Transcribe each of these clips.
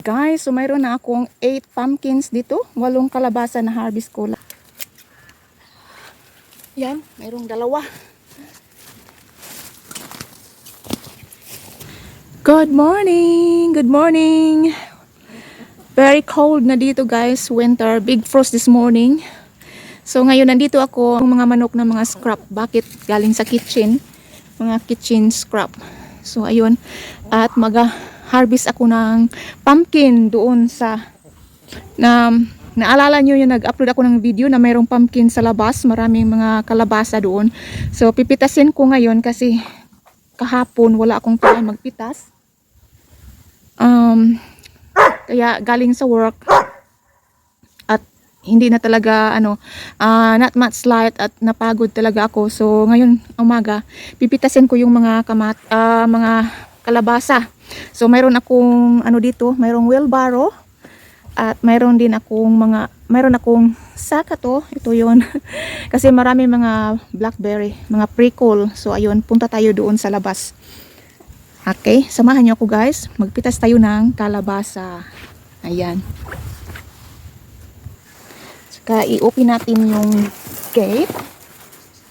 Guys, so mayroon na akong 8 pumpkins dito. 8 kalabasa na harvest ko. Yan, mayroong dalawa. Good morning! Good morning! Very cold na dito guys, winter. Big frost this morning. So ngayon nandito ako, mga manok na mga scrap. Bakit? Galing sa kitchen. Mga kitchen scrap. So ayun, at harvest ako ng pumpkin doon sa naalala nyo yung nag-upload ako ng video na mayroong pumpkin sa labas, maraming mga kalabasa doon. So pipitasin ko ngayon kasi kahapon wala akong time magpitas. Kaya galing sa work at hindi na talaga not much light at napagod talaga ako. So ngayon umaga pipitasin ko yung mga mga kalabasa. So mayroon akong dito, mayroong wheelbarrow at mayroon akong saka to. Ito 'yon. Kasi marami mga blackberry, mga prickle. So ayun, punta tayo doon sa labas. Okay, samahan niyo ako guys. Magpitas tayo ng kalabasa. Ayan. Saka i-open natin yung gate.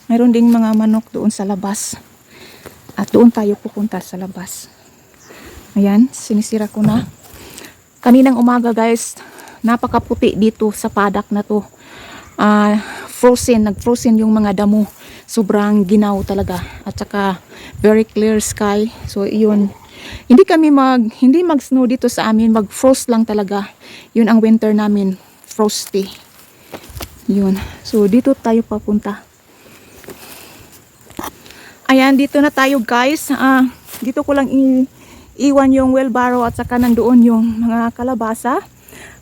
Mayroon ding mga manok doon sa labas. At doon tayo pupunta sa labas. Ayan, sinisira ko na. Kaninang umaga guys, napakaputi dito sa paddock na to. Nag-frozen yung mga damo. Sobrang ginaw talaga. At saka very clear sky. So yun, hindi mag-snow dito sa amin, mag-frost lang talaga. Yun ang winter namin, frosty. Yun. So dito tayo papunta. Ayan, dito na tayo guys. Dito ko lang iwan yung wheelbarrow at saka nandoon yung mga kalabasa.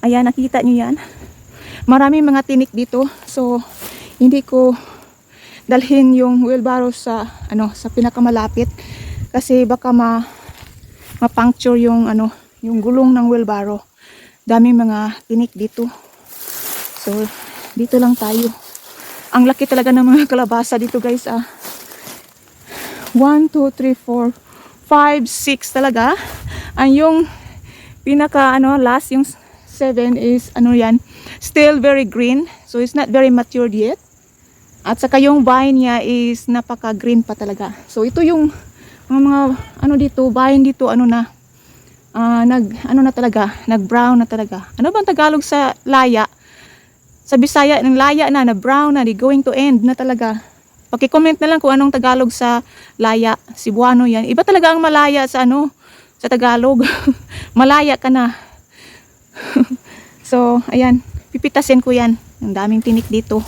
Ayan, nakita nyo yan. Maraming mga tinik dito. So, hindi ko dalhin yung wheelbarrow sa pinakamalapit kasi baka ma-puncture yung gulong ng wheelbarrow. Daming mga tinik dito. So, dito lang tayo. Ang laki talaga ng mga kalabasa dito guys. 1, 2, 3, 4, 5, 6 talaga. Yung pinaka last, yung 7 is yan, still very green. So it's not very matured yet. At saka yung vine niya is napaka green pa talaga. So ito yung mga dito, vine dito na talaga, nag brown na talaga. Ano bang Tagalog sa laya? Sa Bisaya ng laya na brown na, going to end na talaga. Paki-comment na lang kung anong Tagalog sa laya. Cebuano yan. Iba talaga ang malaya sa sa Tagalog. Malaya ka na. So, ayan. Pipitasin ko yan. Ang daming tinik dito.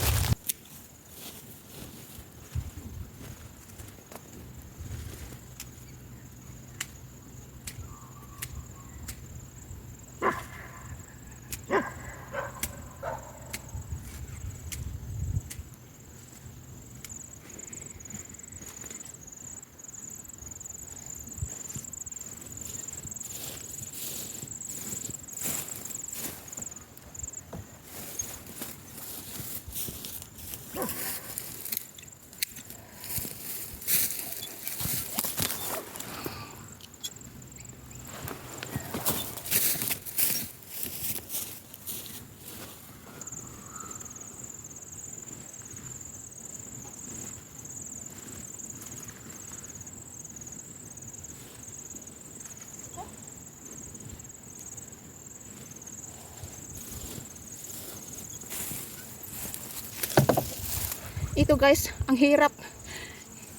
Ito guys, ang hirap.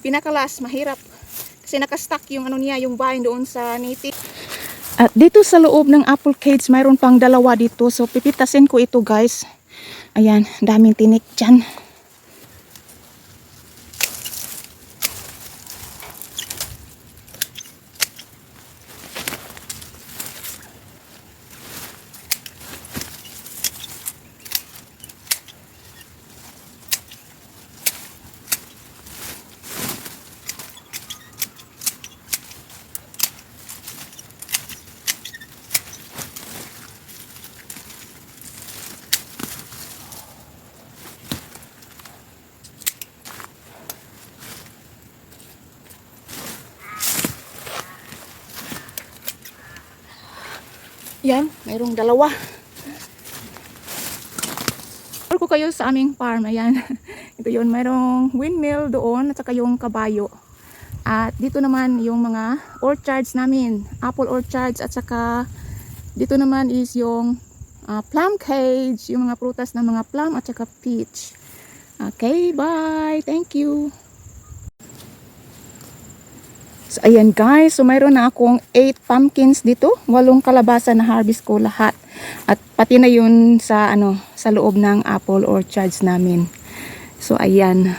Pinakalas, mahirap. Kasi nakastuck yung yung vine doon sa native. At dito sa loob ng apple cage, mayroon pang dalawa dito. So pipitasin ko ito guys. Ayan, daming tinik dyan. Yan, mayroong dalawa. Ko kayo sa aming farm, ayan. Ito yun, mayroong windmill doon at saka yung kabayo. At dito naman yung mga orchards namin, apple orchards at saka dito naman is yung plum cage, yung mga prutas ng mga plum at saka peach. Okay, bye. Thank you. So ayan guys, so mayroon na akong 8 pumpkins dito, 8 kalabasa na harvest ko lahat. At pati na yun sa sa loob ng apple orchards namin. So ayan.